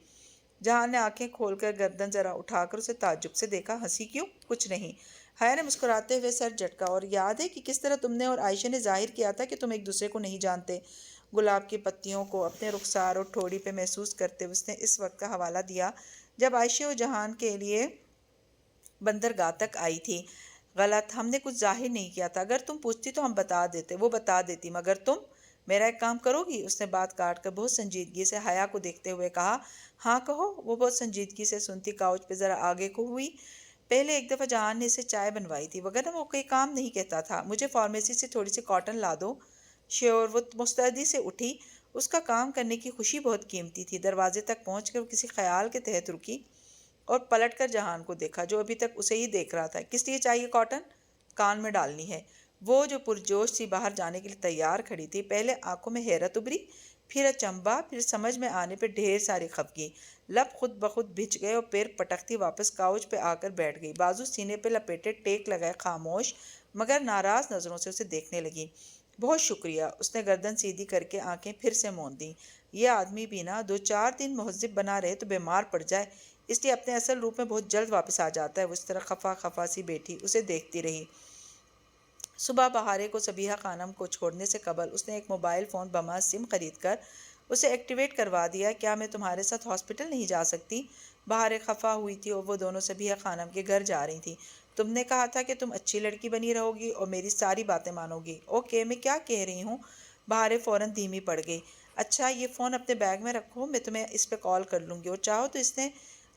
جہان نے آنکھیں کھول کر گردن ذرا اٹھا کر اسے تعجب سے دیکھا۔ ہنسی کیوں؟ کچھ نہیں۔ حیا نے مسکراتے ہوئے سر جھٹکا۔ اور یاد ہے کہ کس طرح تم نے اور عائشہ نے ظاہر کیا تھا کہ تم ایک دوسرے کو نہیں جانتے؟ گلاب کی پتیوں کو اپنے رخسار اور ٹھوڑی پہ محسوس کرتے ہوئے اس نے اس وقت کا حوالہ دیا جب عائشہ اور جہان کے لیے بندرگاہ تک آئی تھی۔ غلط، ہم نے کچھ ظاہر نہیں کیا تھا۔ اگر تم پوچھتی تو ہم بتا دیتے، وہ بتا دیتی، مگر تم میرا ایک کام کرو گی؟ اس نے بات کاٹ کر بہت سنجیدگی سے حیا کو دیکھتے ہوئے کہا۔ ہاں کہو۔ وہ بہت سنجیدگی سے سنتی کاؤچ پہ ذرا آگے کو ہوئی۔ پہلے ایک دفعہ جہان نے اسے چائے بنوائی تھی، وگرنہ وہ کوئی کام نہیں کہتا تھا۔ مجھے فارمیسی سے تھوڑی سی کاٹن لا دو۔ شیور، وہ مستعدی سے اٹھی۔ اس کا کام کرنے کی خوشی بہت قیمتی تھی۔ دروازے تک پہنچ کر وہ کسی خیال کے تحت رکی اور پلٹ کر جہان کو دیکھا جو ابھی تک اسے ہی دیکھ رہا تھا۔ کس لیے چاہیے کاٹن؟ کان میں ڈالنی ہے۔ وہ جو پرجوش سی باہر جانے کے لیے تیار کھڑی تھی، پہلے آنکھوں میں حیرت ابھری، پھر اچنبھا، پھر سمجھ میں آنے پہ ڈھیر ساری خفگی۔ لب خود بخود بھچ گئے اور پیر پٹکتی واپس کاؤچ پہ آ کر بیٹھ گئی۔ بازو سینے پہ لپیٹے ٹیک لگائے خاموش مگر ناراض نظروں سے اسے دیکھنے لگی۔ بہت شکریہ۔ اس نے گردن سیدھی کر کے آنکھیں پھر سے موند دیں۔ یہ آدمی بھی نا 2-4 دن مہذب بنا رہے تو بیمار پڑ جائے، اس لیے اپنے اصل روپ میں بہت جلد واپس آ جاتا ہے۔ وہ اس طرح خفا سی بیٹھی اسے دیکھتی رہی۔ صبح بہارے کو صبیحہ خانم کو چھوڑنے سے قبل اس نے ایک موبائل فون بما سم خرید کر اسے ایکٹیویٹ کروا دیا۔ کیا میں تمہارے ساتھ ہاسپٹل نہیں جا سکتی؟ بہارے خفا ہوئی تھی اور وہ دونوں صبیحہ خانم کے گھر جا رہی تھی۔ تم نے کہا تھا کہ تم اچھی لڑکی بنی رہو گی اور میری ساری باتیں مانو گی۔ اوکے، میں کیا کہہ رہی ہوں؟ بہارے فوراً دھیمی پڑ گئی۔ اچھا، یہ فون اپنے بیگ میں رکھو، میں تمہیں اس پہ کال کر لوں گی، اور چاہو تو اس نے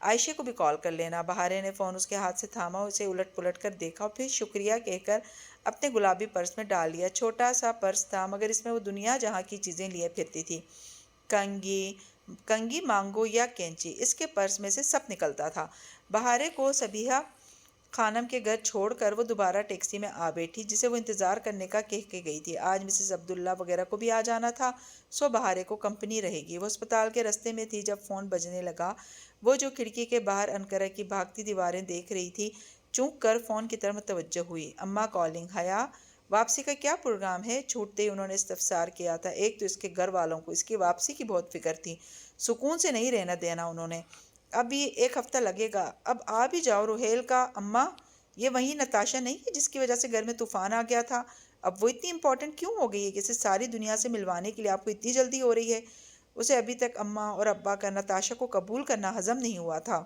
عائشہ کو بھی کال کر لینا۔ بہارے نے فون اس کے ہاتھ سے تھاما، اسے الٹ پلٹ کر دیکھا اور پھر شکریہ کہہ کر اپنے گلابی پرس میں ڈال لیا۔ چھوٹا سا پرس تھا مگر اس میں وہ دنیا جہاں کی چیزیں لیے پھرتی تھی۔ کنگھی مانگو یا کینچی، اس کے پرس میں سے سب نکلتا تھا۔ بہارے کو صبیحہ خانم کے گھر چھوڑ کر وہ دوبارہ ٹیکسی میں آ بیٹھی جسے وہ انتظار کرنے کا کہہ کے گئی تھی۔ آج مسز عبداللہ وغیرہ کو بھی آ جانا تھا، سو بہارے کو کمپنی رہے گی۔ وہ اسپتال کے رستے میں تھی جب فون بجنے لگا۔ وہ جو کھڑکی کے باہر انقرہ کی بھاگتی دیواریں دیکھ رہی تھی، چونک کر فون کی طرف متوجہ ہوئی۔ اماں کالنگ۔ حیا، واپسی کا کیا پروگرام ہے؟ چھوٹتے ہی انہوں نے استفسار کیا تھا۔ ایک تو اس کے گھر والوں کو اس کی واپسی کی بہت فکر تھی، سکون سے نہیں رہنا دینا انہوں نے۔ اب یہ 1 ہفتہ لگے گا۔ اب آ بھی جاؤ روہیل کا۔ اماں، یہ وہی نتاشا نہیں ہے جس کی وجہ سے گھر میں طوفان آ گیا تھا؟ اب وہ اتنی امپورٹنٹ کیوں ہو گئی ہے کہ اسے ساری دنیا سے ملوانے کے لیے آپ کو اتنی جلدی ہو رہی ہے؟ اسے ابھی تک اماں اور ابا کا نتاشا کو قبول کرنا ہضم نہیں ہوا تھا،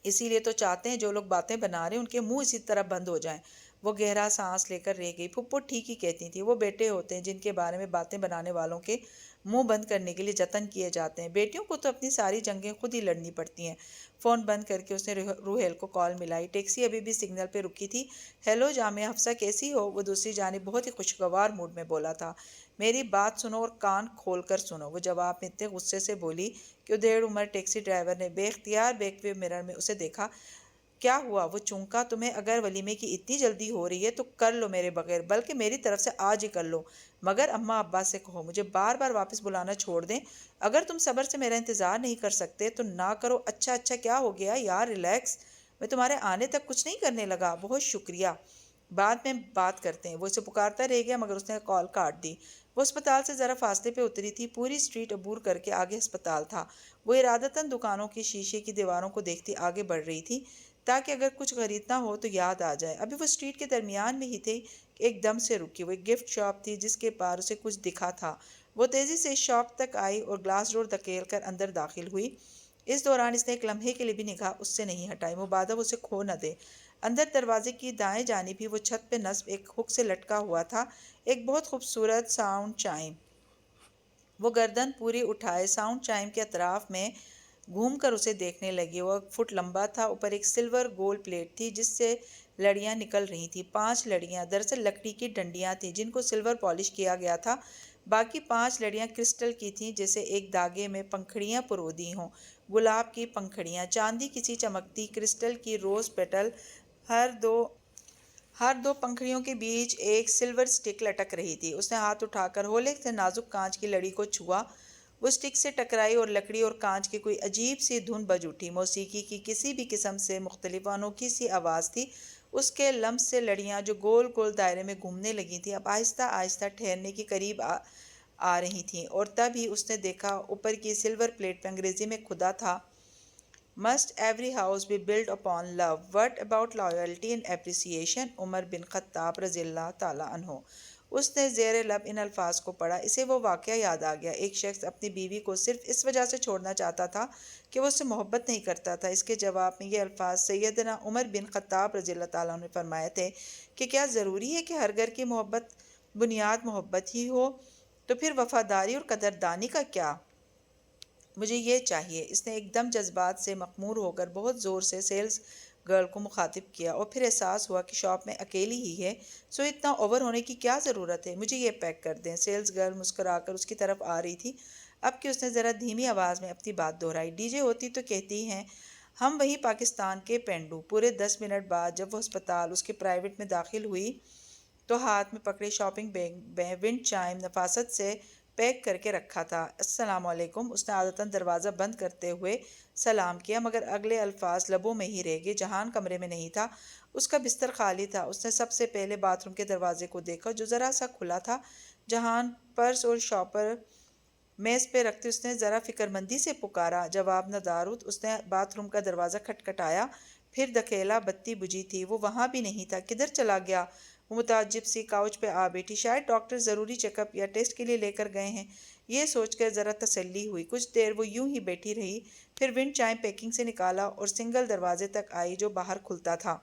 اسی لیے تو چاہتے ہیں جو لوگ باتیں بنا رہے ہیں ان کے منہ اسی طرح بند ہو جائیں۔ وہ گہرا سانس لے کر رہ گئی۔ پھپھو ٹھیک ہی کہتی تھی، وہ بیٹے ہوتے ہیں جن کے بارے میں باتیں بنانے والوں کے منہ بند کرنے کے لیے جتن کیے جاتے ہیں۔ بیٹیوں کو تو اپنی ساری جنگیں خود ہی لڑنی پڑتی ہیں۔ فون بند کر کے اس نے روہیل کو کال ملائی۔ ٹیکسی ابھی بھی سگنل پہ رکی تھی۔ ہیلو جامعہ حفصہ، کیسی ہو؟ وہ دوسری جانب بہت ہی خوشگوار موڈ میں بولا تھا۔ میری بات سنو اور کان کھول کر سنو، وہ جواب میں اتنے غصے سے بولی کہ ادھیڑ عمر ٹیکسی ڈرائیور نے بے اختیار بیک ویو مرر میں اسے دیکھا۔ کیا ہوا؟ وہ چونکا۔ تمہیں اگر ولیمے کی اتنی جلدی ہو رہی ہے تو کر لو میرے بغیر، بلکہ میری طرف سے آج ہی کر لو، مگر اماں ابا سے کہو مجھے بار بار واپس بلانا چھوڑ دیں۔ اگر تم صبر سے میرا انتظار نہیں کر سکتے تو نہ کرو۔ اچھا کیا ہو گیا یار، ریلیکس، میں تمہارے آنے تک کچھ نہیں کرنے لگا۔ بہت شکریہ، بعد میں بات کرتے ہیں۔ وہ اسے پکارتا رہ گیا مگر اس نے کال کاٹ دی۔ وہ اسپتال سے ذرا فاصلے پہ اتری تھی۔ پوری اسٹریٹ عبور کر کے آگے اسپتال تھا۔ وہ ارادتاً دکانوں کی شیشے کی دیواروں کو دیکھتی آگے بڑھ رہی تھی تاکہ اگر کچھ خریدنا ہو تو یاد آ جائے۔ ابھی وہ اسٹریٹ کے درمیان میں ہی تھی کہ ایک دم سے رکی۔ وہ ایک گفٹ شاپ تھی جس کے پار اسے کچھ دکھا تھا۔ وہ تیزی سے اس شاپ تک آئی اور گلاس ڈور دھکیل کر اندر داخل ہوئی۔ اس دوران اس نے ایک لمحے کے لیے بھی نگاہ اس سے نہیں ہٹائی، مبادا وہ اسے کھو نہ دے۔ اندر دروازے کی دائیں جانب ہی وہ چھت پہ نصب ایک ہک سے لٹکا ہوا تھا ایک بہت خوبصورت ساؤنڈ چائم۔ وہ گردن پوری اٹھائے ساؤنڈ چائم کے اطراف میں گھوم کر اسے دیکھنے لگی۔ وہ 1 فٹ لمبا تھا، اوپر ایک سلور گول پلیٹ تھی جس سے لڑیاں نکل رہی تھیں۔ 5 لڑیاں دراصل لکڑی کی ڈنڈیاں تھیں جن کو سلور پالش کیا گیا تھا، باقی 5 لڑیاں کرسٹل کی تھیں جیسے ایک دھاگے میں پنکھڑیاں پرو دی ہوں، گلاب کی پنکھڑیاں، چاندی کسی چمکتی کرسٹل کی روز پیٹل، ہر دو پنکھڑیوں کے بیچ ایک سلور سٹک لٹک رہی تھی۔ اس نے ہاتھ اٹھا کر ہولے سے نازک کانچ کی لڑی کو چھوا، وہ سٹک سے ٹکرائی اور لکڑی اور کانچ کی کوئی عجیب سی دھن بج اٹھی۔ موسیقی کی کسی بھی قسم سے مختلف انوکھی سی آواز تھی۔ اس کے لمس سے لڑیاں جو گول گول دائرے میں گھومنے لگی تھیں اب آہستہ آہستہ ٹھہرنے کے قریب آ رہی تھیں، اور تب ہی اس نے دیکھا اوپر کی سلور پلیٹ پہ انگریزی میں کھدا تھا: Must every house be built upon love? What about loyalty and appreciation? عمر بن خطاب رضی اللہ تعالیٰ عنہ۔ اس نے زیر لب ان الفاظ کو پڑھا۔ اسے وہ واقعہ یاد آ گیا۔ ایک شخص اپنی بیوی کو صرف اس وجہ سے چھوڑنا چاہتا تھا کہ وہ اس سے محبت نہیں کرتا تھا۔ اس کے جواب میں یہ الفاظ سیدنا عمر بن خطاب رضی اللہ تعالیٰ عنہ نے فرمائے تھے کہ کیا ضروری ہے کہ ہر گھر کی بنیاد محبت ہی ہو؟ تو پھر وفاداری اور قدردانی کا کیا؟ مجھے یہ چاہیے۔ اس نے ایک دم جذبات سے مخمور ہو کر بہت زور سے سیلز گرل کو مخاطب کیا، اور پھر احساس ہوا کہ شاپ میں اکیلی ہی ہے، سو اتنا اوور ہونے کی کیا ضرورت ہے؟ مجھے یہ پیک کر دیں۔ سیلز گرل مسکرا کر اس کی طرف آ رہی تھی، اب کہ اس نے ذرا دھیمی آواز میں اپنی بات دہرائی۔ ڈی جے ہوتی تو کہتی ہیں ہم وہی پاکستان کے پینڈو۔ پورے 10 منٹ بعد جب وہ ہسپتال اس کے پرائیویٹ میں داخل ہوئی تو ہاتھ میں پکڑے شاپنگ بیگ میں ونڈ چائم نفاست سے پیک کر کے رکھا تھا۔ السلام علیکم، اس نے عادتاً دروازہ بند کرتے ہوئے سلام کیا، مگر اگلے الفاظ لبوں میں ہی رہ گئے۔ جہان کمرے میں نہیں تھا، اس کا بستر خالی تھا۔ اس نے سب سے پہلے باتھ روم کے دروازے کو دیکھا جو ذرا سا کھلا تھا۔ جہان پرس اور شاپر میز پہ رکھتے اس نے ذرا فکرمندی سے پکارا۔ جواب نہ دارود۔ اس نے باتھ روم کا دروازہ کھٹکھٹایا، پھر دھکیلا۔ بتی بجھی تھی، وہ وہاں بھی نہیں تھا۔ کدھر چلا گیا؟ وہ متعجب سی کاؤچ پہ آ بیٹھی۔ شاید ڈاکٹر ضروری چیک اپ یا ٹیسٹ کے لیے لے کر گئے ہیں، یہ سوچ کر ذرا تسلی ہوئی۔ کچھ دیر وہ یوں ہی بیٹھی رہی، پھر ونڈ چائم پیکنگ سے نکالا اور سنگل دروازے تک آئی جو باہر کھلتا تھا۔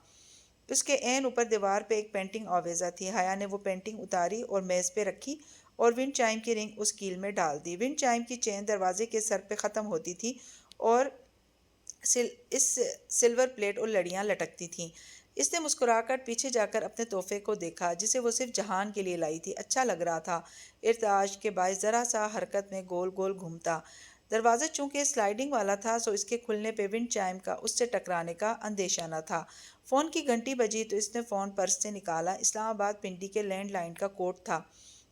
اس کے عین اوپر دیوار پہ ایک پینٹنگ آویزاں تھی۔ حیا نے وہ پینٹنگ اتاری اور میز پہ رکھی اور ونڈ چائم کی رنگ اس کیل میں ڈال دی۔ ونڈ چائم کی چین دروازے کے سر پہ ختم ہوتی تھی اور اس سلور پلیٹ اور لڑیاں لٹکتی تھیں۔ اس نے مسکرا کر پیچھے جا کر اپنے تحفے کو دیکھا جسے وہ صرف جہان کے لیے لائی تھی۔ اچھا لگ رہا تھا، ارتعاش کے باعث ذرا سا حرکت میں گول گول گھومتا۔ دروازہ چونکہ سلائیڈنگ والا تھا سو اس کے کھلنے پہ ونڈ چائم کا اس سے ٹکرانے کا اندیشہ نہ تھا۔ فون کی گھنٹی بجی تو اس نے فون پرس سے نکالا۔ اسلام آباد پنڈی کے لینڈ لائن کا کوڈ تھا۔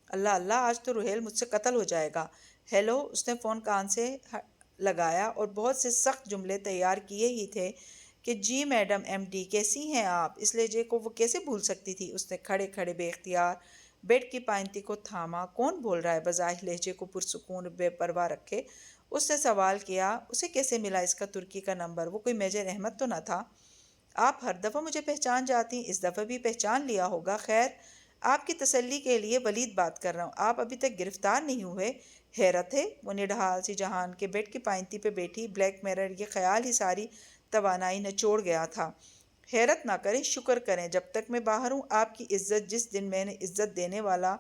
اللہ اللہ، آج تو روہیل مجھ سے قتل ہو جائے گا۔ ہیلو، اس نے فون کان سے لگایا اور بہت سے سخت جملے تیار کیے ہی تھے کہ جی میڈم ایم ڈی کیسی ہیں آپ؟ اس لہجے کو وہ کیسے بھول سکتی تھی؟ اس نے کھڑے کھڑے بے اختیار بیڈ کی پائنتی کو تھاما۔ کون بول رہا ہے؟ بظاہر لہجے کو پرسکون بے پرواہ رکھے اس نے سوال کیا۔ اسے کیسے ملا اس کا ترکی کا نمبر؟ وہ کوئی میجر احمد تو نہ تھا؟ آپ ہر دفعہ مجھے پہچان جاتی، اس دفعہ بھی پہچان لیا ہوگا۔ خیر، آپ کی تسلی کے لیے ولید بات کر رہا ہوں۔ آپ ابھی تک گرفتار نہیں ہوئے؟ حیرت ہے، وہ نڈھال سی جہان کے بیڈ کی پائنتی پہ بیٹھی بلیک میرر یہ خیال ہی ساری توانائی نچوڑ گیا تھا۔ حیرت نہ کریں، شکر کریں جب تک میں باہر ہوں۔ آپ کی عزت جس دن میں نے عزت دینے والا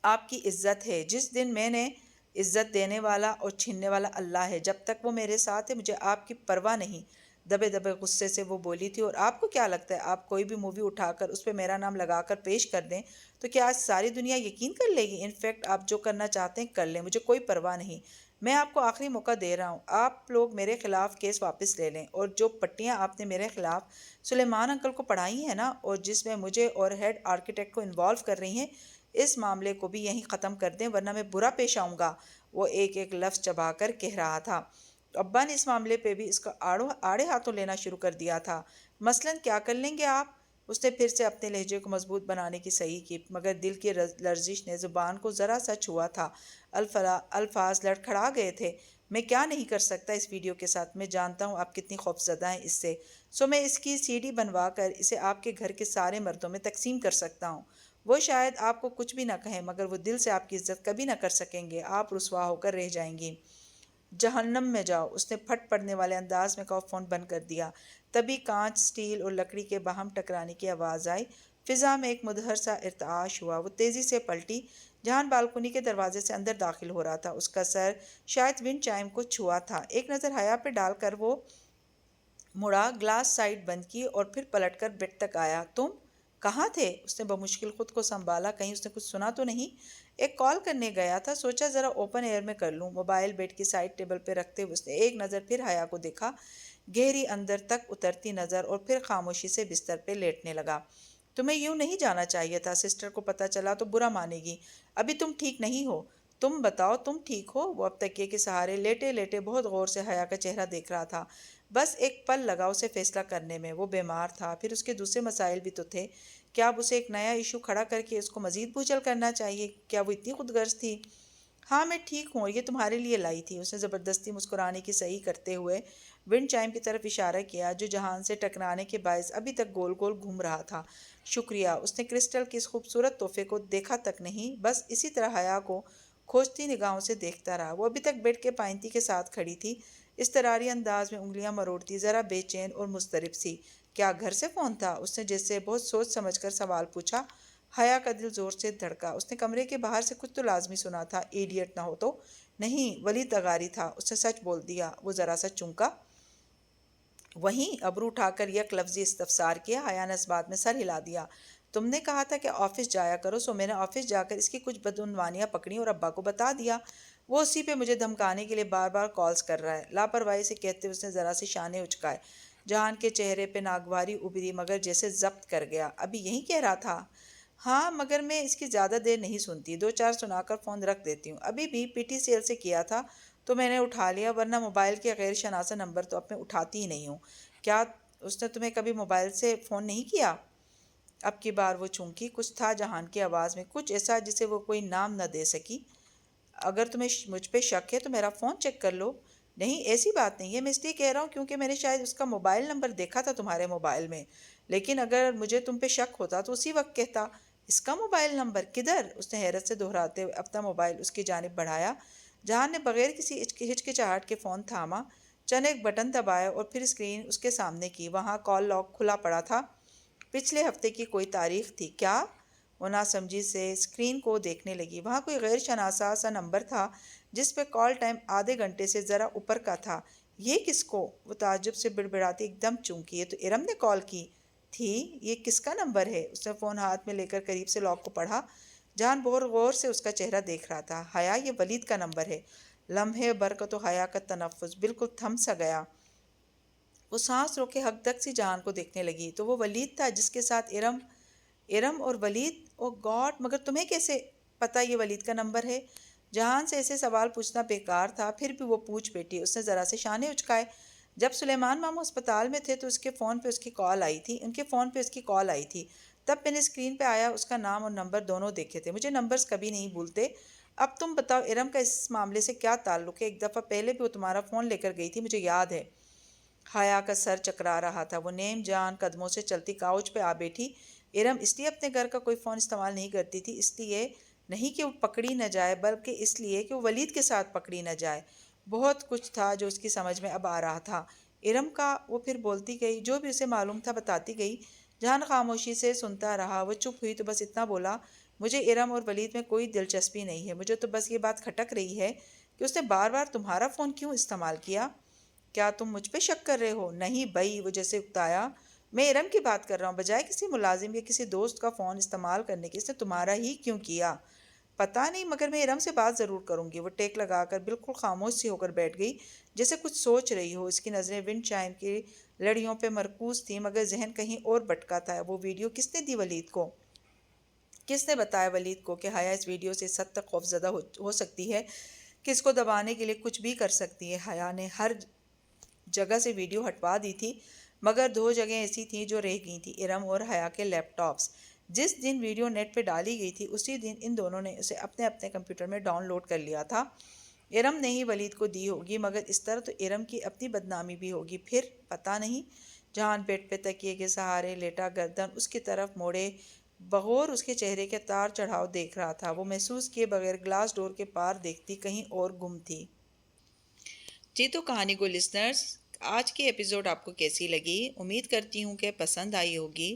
آپ کی عزت ہے، جس دن میں نے عزت دینے والا اور چھیننے والا اللہ ہے۔ جب تک وہ میرے ساتھ ہے مجھے آپ کی پرواہ نہیں۔ دبے دبے غصے سے وہ بولی تھی۔ اور آپ کو کیا لگتا ہے آپ کوئی بھی مووی اٹھا کر اس پہ میرا نام لگا کر پیش کر دیں تو کیا آج ساری دنیا یقین کر لے گی؟ انفیکٹ آپ جو کرنا چاہتے ہیں کر لیں، مجھے کوئی پرواہ نہیں۔ میں آپ کو آخری موقع دے رہا ہوں، آپ لوگ میرے خلاف کیس واپس لے لیں، اور جو پٹیاں آپ نے میرے خلاف سلیمان انکل کو پڑھائی ہیں نا، اور جس میں مجھے اور ہیڈ آرکیٹیکٹ کو انوالو کر رہی ہیں، اس معاملے کو بھی یہیں ختم کر دیں ورنہ میں برا پیش آؤں گا۔ وہ ایک ایک لفظ چبا کر کہہ رہا تھا۔ تو ابا نے اس معاملے پہ بھی اس کا آڑے ہاتھوں لینا شروع کر دیا تھا۔ مثلاً کیا کر لیں گے آپ؟ اس نے پھر سے اپنے لہجے کو مضبوط بنانے کی صحیح کی، مگر دل کی لرزش نے زبان کو ذرا سا چھوا تھا۔ الفاظ لڑکھڑا گئے تھے۔ میں کیا نہیں کر سکتا اس ویڈیو کے ساتھ؟ میں جانتا ہوں آپ کتنی خوفزدہ ہیں اس سے، سو میں اس کی سی ڈی بنوا کر اسے آپ کے گھر کے سارے مردوں میں تقسیم کر سکتا ہوں۔ وہ شاید آپ کو کچھ بھی نہ کہیں مگر وہ دل سے آپ کی عزت کبھی نہ کر سکیں گے۔ آپ رسوا ہو کر رہ جائیں گی۔ جہنم میں جاؤ، اس نے پھٹ پڑنے والے انداز میں کہا، فون بند کر دیا۔ تبھی کانچ، سٹیل اور لکڑی کے باہم ٹکرانے کی آواز آئی، فضا میں ایک مدہر سا ارتعاش ہوا۔ وہ تیزی سے پلٹی۔ جہان بالکنی کے دروازے سے اندر داخل ہو رہا تھا۔ اس کا سر شاید ونڈ چائم کو چھوا تھا۔ ایک نظر حیا پہ ڈال کر وہ مڑا، گلاس سائڈ بند کی اور پھر پلٹ کر بیڈ تک آیا۔ تم کہاں تھے؟ اس نے بمشکل خود کو سنبھالا، کہیں اس نے کچھ سنا تو نہیں؟ ایک کال کرنے گیا تھا، سوچا ذرا اوپن ایئر میں کر لوں۔ موبائل بیڈ کی سائڈ ٹیبل پہ رکھتے ہوئے اس نے ایک نظر پھر حیا کو دیکھا، گہری اندر تک اترتی نظر، اور پھر خاموشی سے بستر پہ لیٹنے لگا۔ تمہیں یوں نہیں جانا چاہیے تھا، سسٹر کو پتہ چلا تو برا مانے گی۔ ابھی تم ٹھیک نہیں ہو۔ تم بتاؤ تم ٹھیک ہو؟ وہ اب تکیے کے سہارے لیٹے لیٹے بہت غور سے حیا کا چہرہ دیکھ رہا تھا۔ بس ایک پل لگا اسے فیصلہ کرنے میں۔ وہ بیمار تھا، پھر اس کے دوسرے مسائل بھی تو تھے۔ کیا اب اسے ایک نیا ایشو کھڑا کر کے اس کو مزید بوجھل کرنا چاہیے؟ کیا وہ اتنی خود غرض تھی؟ ہاں میں ٹھیک ہوں، یہ تمہارے لیے لائی تھی۔ اس نے زبردستی مسکرانے کی صحیح کرتے ہوئے ونڈ چائم کی طرف اشارہ کیا جو جہان سے ٹکرانے کے باعث ابھی تک گول گول گھوم رہا تھا۔ شکریہ۔ اس نے کرسٹل کے اس خوبصورت تحفے کو دیکھا تک نہیں، بس اسی طرح حیا کو کھوجتی نگاہوں سے دیکھتا رہا۔ وہ ابھی تک بیڈ کے پائنتی کے ساتھ کھڑی تھی، اضطراری انداز میں انگلیاں مروڑتی، ذرا بے چین اور مضطرب سی۔ کیا گھر سے فون تھا؟ اس نے جیسے بہت سوچ سمجھ کر سوال پوچھا۔ حیا کا دل زور سے دھڑکا۔ اس نے کمرے کے باہر سے کچھ تو لازمی سنا تھا، ایڈیٹ نہ ہو تو۔ نہیں، ولید اغاری تھا۔ اس نے سچ بول دیا۔ وہ ذرا سا چونکا۔ وہیں؟ ابرو اٹھا کر یک لفظی استفسار کیا۔ حیا نے اس بات میں سر ہلا دیا۔ تم نے کہا تھا کہ آفس جایا کرو، سو میں نے آفس جا کر اس کی کچھ بدعنوانیاں پکڑیں اور ابا کو بتا دیا۔ وہ اسی پہ مجھے دھمکانے کے لیے بار بار کالز کر رہا ہے۔ لاپرواہی سے کہتے ہوئے اس نے ذرا سے شانے اچکائے۔ جہان کے چہرے پہ ناگواری ابھری مگر جیسے ضبط کر گیا۔ ابھی یہی کہہ رہا تھا؟ ہاں، مگر میں اس کی زیادہ دیر نہیں سنتی، دو چار سنا کر فون رکھ دیتی ہوں۔ ابھی بھی پی ٹی سی ایل سے کیا تھا تو میں نے اٹھا لیا، ورنہ موبائل کے غیر شناسا نمبر تو اب میں اٹھاتی ہی نہیں ہوں۔ کیا اس نے تمہیں کبھی موبائل سے فون نہیں کیا؟ اب کی بار وہ چونکی۔ کچھ تھا جہان کی آواز میں، کچھ ایسا جسے وہ کوئی نام نہ دے سکی۔ اگر تمہیں مجھ پہ شک ہے تو میرا فون چیک کر لو۔ نہیں، ایسی بات نہیں ہے، میں اس لیے کہہ رہا ہوں کیونکہ میں نے شاید اس کا موبائل نمبر دیکھا تھا تمہارے موبائل میں، لیکن اگر مجھے تم پہ شک ہوتا تو اسی وقت کہتا۔ اس کا موبائل نمبر کدھر؟ اس نے حیرت سے دہراتے ہوئے اپنا موبائل اس کی جانب بڑھایا۔ جہان نے بغیر کسی ہچکچاہٹ کے فون تھاما، چند ایک بٹن دبایا اور پھر اسکرین اس کے سامنے کی۔ وہاں کال لاگ کھلا پڑا تھا۔ پچھلے ہفتے کی کوئی تاریخ تھی۔ کیا؟ وہ ناسمجھی سے اسکرین کو دیکھنے لگی۔ وہاں کوئی غیر شناسا سا نمبر تھا جس پہ کال ٹائم آدھے گھنٹے سے ذرا اوپر کا تھا۔ یہ کس کو؟ وہ تعجب سے بڑبڑاتی ایک دم چونکی۔ یہ تو ارم نے کال کی تھی۔ یہ کس کا نمبر ہے؟ اس نے فون ہاتھ میں لے کر قریب سے لاک کو پڑھا۔ جہان بہت غور سے اس کا چہرہ دیکھ رہا تھا۔ حیا، یہ ولید کا نمبر ہے۔ لمحے بھر کا تو حیا کا تنفس بالکل تھم سا گیا۔ وہ سانس روکے حق تک سی جہان کو دیکھنے لگی۔ تو وہ ولید تھا جس کے ساتھ ارم اور ولید؟ او گاڈ، مگر تمہیں کیسے پتہ یہ ولید کا نمبر ہے؟ جہان سے ایسے سوال پوچھنا بیکار تھا، پھر بھی وہ پوچھ بیٹھی۔ اس نے ذرا سے شانے اچکائے۔ جب سلیمان ماموں ہسپتال میں تھے تو ان کے فون پہ اس کی کال آئی تھی۔ تب میں نے اسکرین پہ آیا اس کا نام اور نمبر دونوں دیکھے تھے۔ مجھے نمبرز کبھی نہیں بھولتے۔ اب تم بتاؤ ارم کا اس معاملے سے کیا تعلق ہے؟ ایک دفعہ پہلے بھی وہ تمہارا فون لے کر گئی تھی، مجھے یاد ہے۔ حیا کا سر چکرا رہا تھا۔ وہ نیم جان قدموں سے چلتی کاؤچ پہ آ بیٹھی۔ ارم اس لیے اپنے گھر کا کوئی فون استعمال نہیں کرتی تھی، اس لیے نہیں کہ وہ پکڑی نہ جائے بلکہ اس لیے کہ وہ ولید کے ساتھ پکڑی نہ جائے۔ بہت کچھ تھا جو اس کی سمجھ میں اب آ رہا تھا۔ ارم کا؟ وہ پھر بولتی گئی، جو بھی اسے معلوم تھا بتاتی گئی۔ جہان خاموشی سے سنتا رہا۔ وہ چپ ہوئی تو بس اتنا بولا، مجھے ارم اور ولید میں کوئی دلچسپی نہیں ہے، مجھے تو بس یہ بات کھٹک رہی ہے کہ اس نے بار بار تمہارا فون کیوں استعمال کیا؟ کیا تم مجھ پہ شک کر رہے ہو؟ نہیں بھائی، وہ جیسے اکتایا۔ میں ارم کی بات کر رہا ہوں، بجائے کسی ملازم یا کسی دوست کا فون استعمال کرنے کے اس نے تمہارا ہی کیوں کیا؟ پتہ نہیں، مگر میں ارم سے بات ضرور کروں گی۔ وہ ٹیک لگا کر بالکل خاموش سی ہو کر بیٹھ گئی، جیسے کچھ سوچ رہی ہو۔ اس کی نظریں ونڈ چائم کی لڑیوں پہ مرکوز تھیں مگر ذہن کہیں اور بھٹکا تھا۔ وہ ویڈیو کس نے دی ولید کو؟ کس نے بتایا ولید کو کہ حیا اس ویڈیو سے اس حد تک خوفزدہ ہو سکتی ہے کہ اس کو دبانے کے لیے کچھ بھی کر سکتی ہے؟ حیا نے ہر جگہ سے ویڈیو ہٹوا دی تھی مگر دو جگہیں ایسی تھیں جو رہ گئی تھیں، ارم اور حیا کے لیپ ٹاپس۔ جس دن ویڈیو نیٹ پہ ڈالی گئی تھی اسی دن ان دونوں نے اسے اپنے اپنے کمپیوٹر میں ڈاؤن لوڈ کر لیا تھا۔ ارم نے ہی ولید کو دی ہوگی، مگر اس طرح تو ارم کی اپنی بدنامی بھی ہوگی۔ پھر پتہ نہیں۔ جہان بیڈ پہ تکیے کے سہارے لیٹا گردن اس کی طرف موڑے بغور اس کے چہرے کے تار چڑھاؤ دیکھ رہا تھا۔ وہ محسوس کیے بغیر گلاس ڈور کے پار دیکھتی کہیں اور گم تھی۔ جی تو کہانی کو لسنرز، آج کی ایپیزوڈ آپ کو کیسی لگی؟ امید کرتی ہوں کہ پسند آئی ہوگی۔